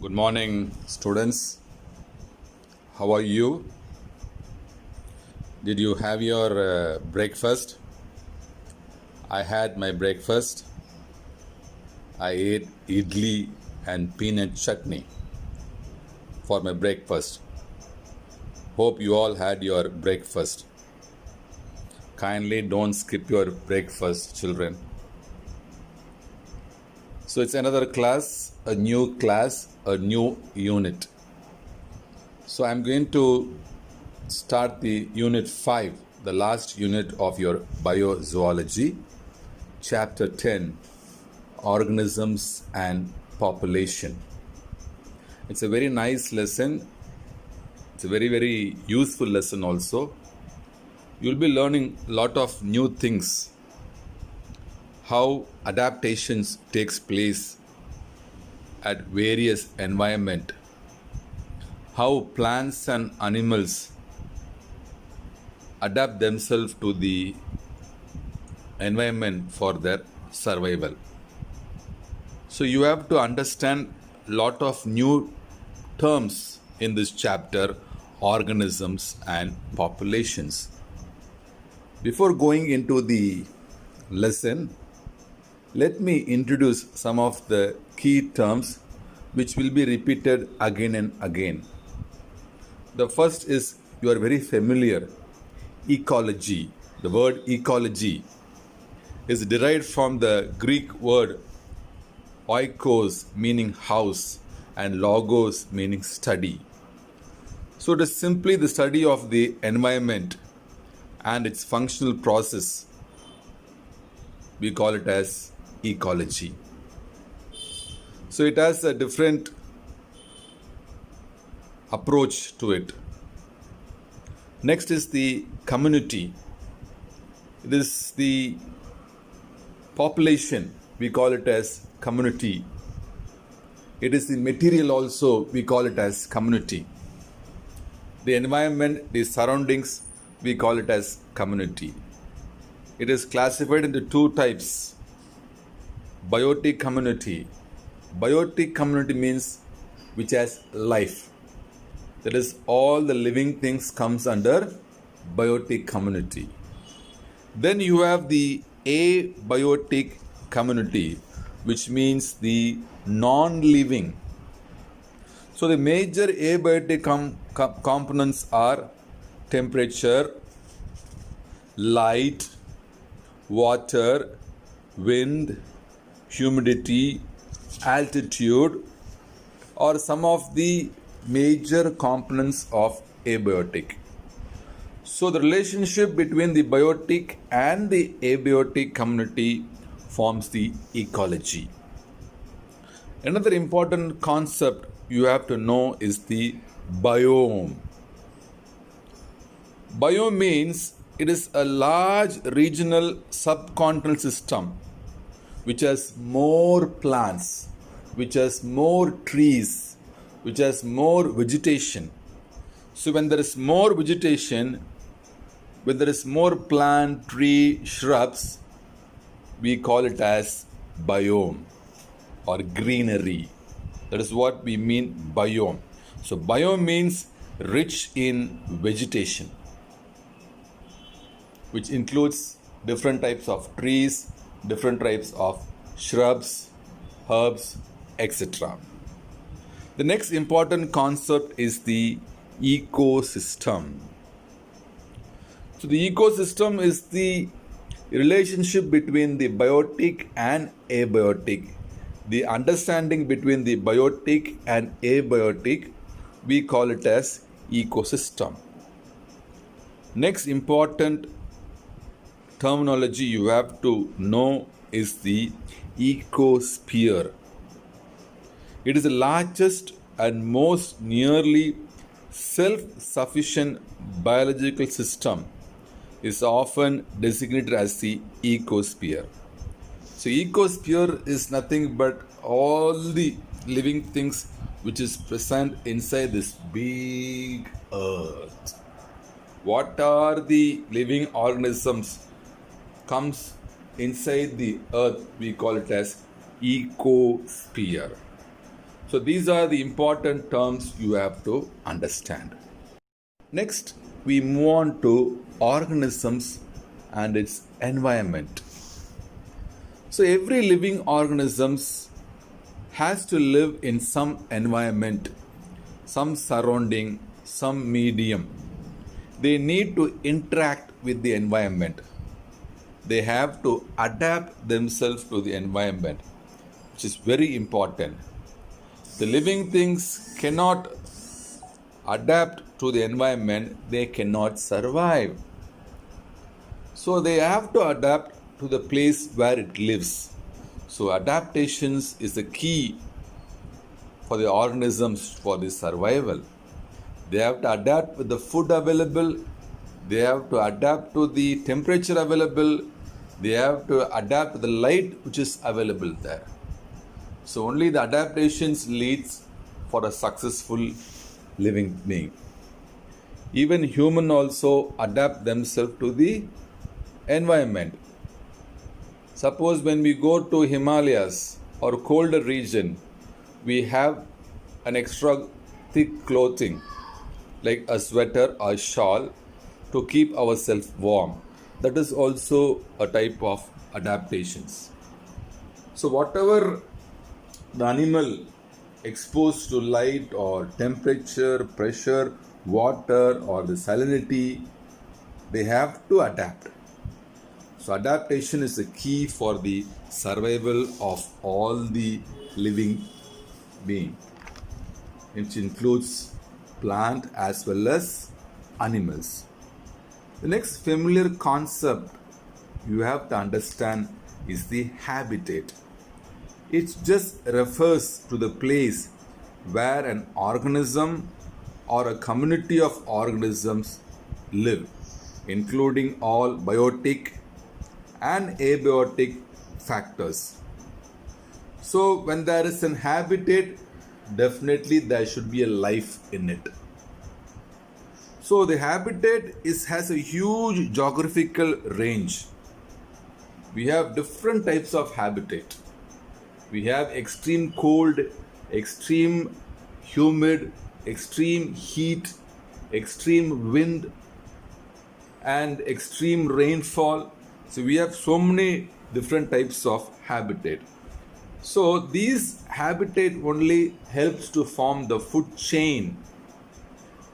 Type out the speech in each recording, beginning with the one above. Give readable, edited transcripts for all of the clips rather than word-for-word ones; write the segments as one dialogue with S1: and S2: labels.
S1: Good morning, students. How are you? Did you have your breakfast? I had my breakfast. I ate idli and peanut chutney for my breakfast. Hope you all had your breakfast. Kindly don't skip your breakfast, children. So it's another class, a new unit. So I'm going to start the unit 5, the last unit of your biozoology, chapter 10, organisms and population. It's a very nice lesson. It's a very, very useful lesson also. You'll be learning a lot of new things. How adaptations takes place at various environment. How plants and animals adapt themselves to the environment for their survival. So you have to understand a lot of new terms in this chapter, organisms and populations. Before going into the lesson, let me introduce some of the key terms which will be repeated again and again. The first is, you are very familiar, ecology. The word ecology is derived from the Greek word oikos, meaning house, and logos, meaning study. So it is simply the study of the environment and its functional process. We call it as ecology. So it has a different approach to it. Next is the community. It is the population. We call it as community. It is the material also. We call it as community. The environment, the surroundings, we call it as community. It is classified into two types. Biotic community. Biotic community means which has life. That is, all the living things comes under biotic community. Then you have the abiotic community, which means the non-living. So the major abiotic components are temperature, light, water, wind, humidity, altitude, or some of the major components of abiotic. So the relationship between the biotic and the abiotic community forms the ecology. Another important concept you have to know is the biome. Biome means it is a large regional subcontinental system which has more plants, which has more trees, which has more vegetation. So when there is more vegetation, when there is more plant, tree, shrubs, we call it as biome or greenery. That is what we mean biome. So biome means rich in vegetation, which includes different types of trees, different types of shrubs, herbs, etc. The next important concept is the ecosystem. So the ecosystem is the relationship between the biotic and abiotic. The understanding between the biotic and abiotic, we call it as ecosystem. Next important terminology you have to know is the ecosphere. It is the largest and most nearly self-sufficient biological system. Is often designated as the ecosphere. So ecosphere is nothing but all the living things which is present inside this big earth. What are the living organisms comes inside the earth? We call it as ecosphere. So these are the important terms you have to understand. Next, we move on to organisms and its environment. So every living organisms has to live in some environment, some surrounding, some medium. They need to interact with the environment. They have to adapt themselves to the environment, which is very important. The living things cannot adapt to the environment, they cannot survive. So they have to adapt to the place where it lives. So adaptations is the key for the organisms for the survival. They have to adapt with the food available, they have to adapt to the temperature available, they have to adapt to the light which is available there. So only the adaptations leads for a successful living being. Even human also adapt themselves to the environment. Suppose when we go to Himalayas or colder region, we have an extra thick clothing like a sweater or shawl to keep ourselves warm. That is also a type of adaptations. So whatever the animal exposed to light or temperature, pressure, water or the salinity, they have to adapt. So adaptation is the key for the survival of all the living being, which includes plant as well as animals. The next familiar concept you have to understand is the habitat. It just refers to the place where an organism or a community of organisms live, including all biotic and abiotic factors. So when there is an habitat, definitely there should be a life in it. So the habitat has a huge geographical range. We have different types of habitat. We have extreme cold, extreme humid, extreme heat, extreme wind, and extreme rainfall. So we have so many different types of habitat. So these habitat only helps to form the food chain,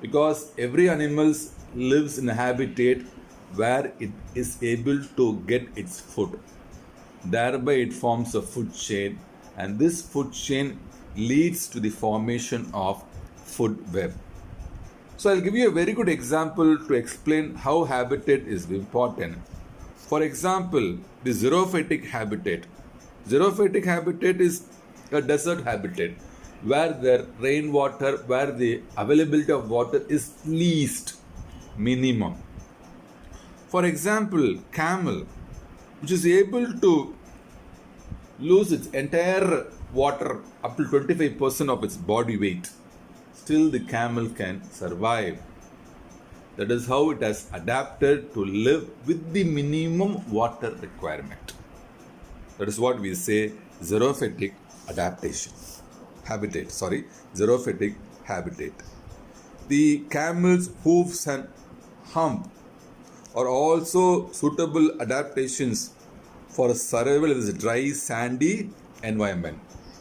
S1: because every animal lives in a habitat where it is able to get its food. Thereby it forms a food chain, and this food chain leads to the formation of food web. So I'll give you a very good example to explain how habitat is important. For example, the xerophatic habitat. Xerophatic habitat is a desert habitat where the rainwater, where the availability of water is least, minimum. For example, camel, which is able to lose its entire water up to 25% of its body weight, still the camel can survive. That is how it has adapted to live with the minimum water requirement. That is what we say xerophatic adaptation. Xerophatic habitat. The camel's hoofs and hump are also suitable adaptations for survival in this dry, sandy environment.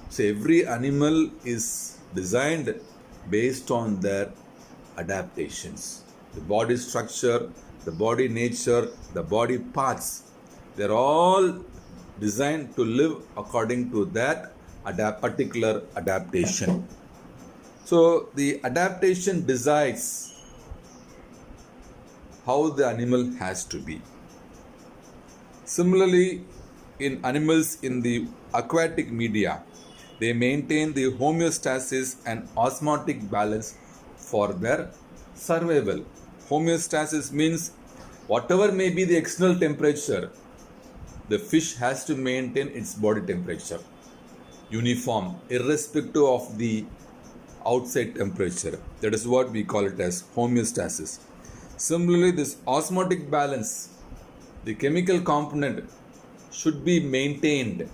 S1: So every animal is designed based on their adaptations. The body structure, the body nature, the body parts, they're all designed to live according to that particular adaptation. So the adaptation decides how the animal has to be. Similarly, in animals in the aquatic media, they maintain the homeostasis and osmotic balance for their survival. Homeostasis means whatever may be the external temperature, the fish has to maintain its body temperature uniform, irrespective of the outside temperature. That is what we call it as homeostasis. Similarly, this osmotic balance, the chemical component should be maintained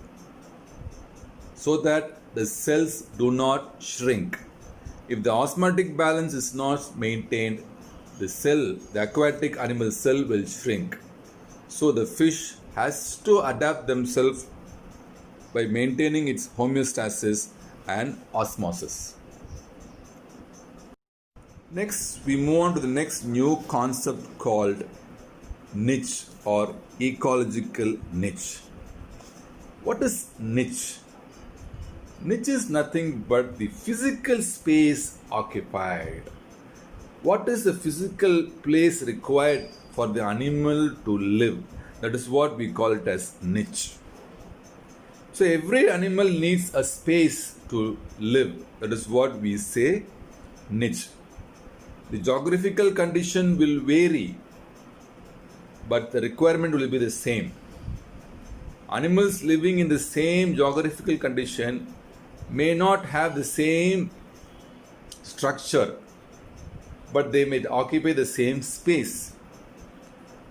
S1: so that the cells do not shrink. If the osmotic balance is not maintained, the aquatic animal cell will shrink. So the fish has to adapt themselves by maintaining its homeostasis and osmosis. Next, we move on to the next new concept called niche or ecological niche. What is niche? Niche is nothing but the physical space occupied. What is the physical place required for the animal to live? That is what we call it as niche. So every animal needs a space to live. That is what we say niche. The geographical condition will vary, but the requirement will be the same. Animals living in the same geographical condition may not have the same structure, but they may occupy the same space.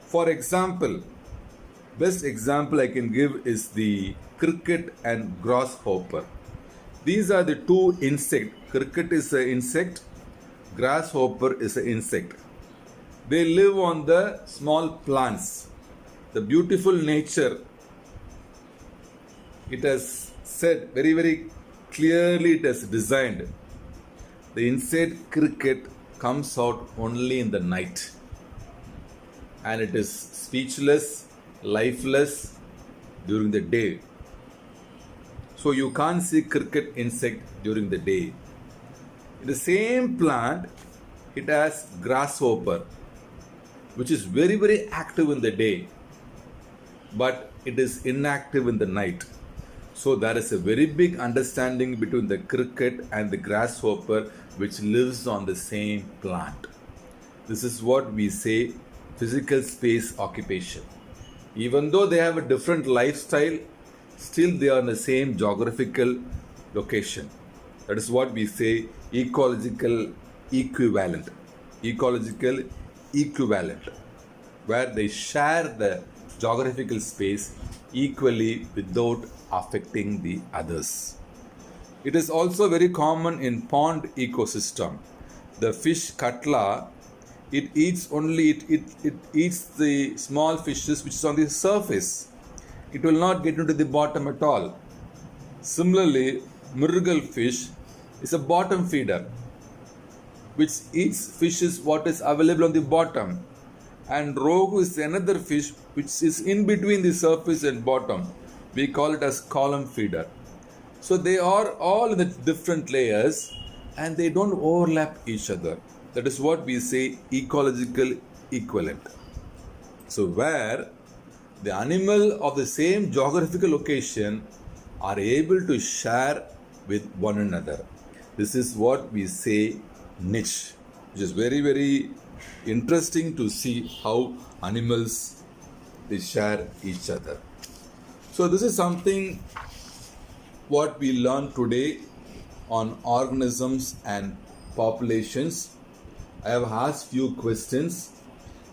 S1: For example, best example I can give is the cricket and grasshopper. These are the two insects. Cricket is an insect, grasshopper is an insect. They live on the small plants. The beautiful nature, it has said very, very clearly, it has designed. The insect cricket comes out only in the night, and it is speechless, lifeless during the day. So you can't see cricket insect during the day. In the same plant, it has grasshopper, which is very, very active in the day, but it is inactive in the night. So there is a very big understanding between the cricket and the grasshopper, which lives on the same plant. This is what we say physical space occupation. Even though they have a different lifestyle, still they are in the same geographical location. That is what we say ecological equivalent. Ecological equivalent, where they share the geographical space equally without affecting the others. It is also very common in pond ecosystem. The fish cutla, it eats the small fishes which is on the surface. It will not get into the bottom at all. Similarly, murgal fish is a bottom feeder which eats fishes what is available on the bottom, and rohu is another fish which is in between the surface and bottom. We call it as column feeder. So they are all in the different layers and they don't overlap each other. That is what we say ecological equivalent. So where the animal of the same geographical location are able to share with one another. This is what we say niche, which is very, very interesting to see how animals they share each other. So this is something what we learned today on organisms and populations. I have asked few questions.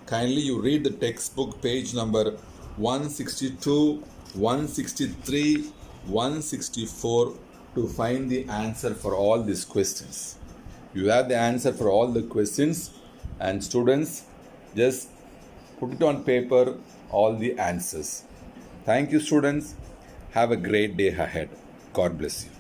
S1: Kindly you read the textbook page number 162, 163, 164 to find the answer for all these questions. You have the answer for all the questions, and students just put it on paper all the answers. Thank you, students. Have a great day ahead. God bless you.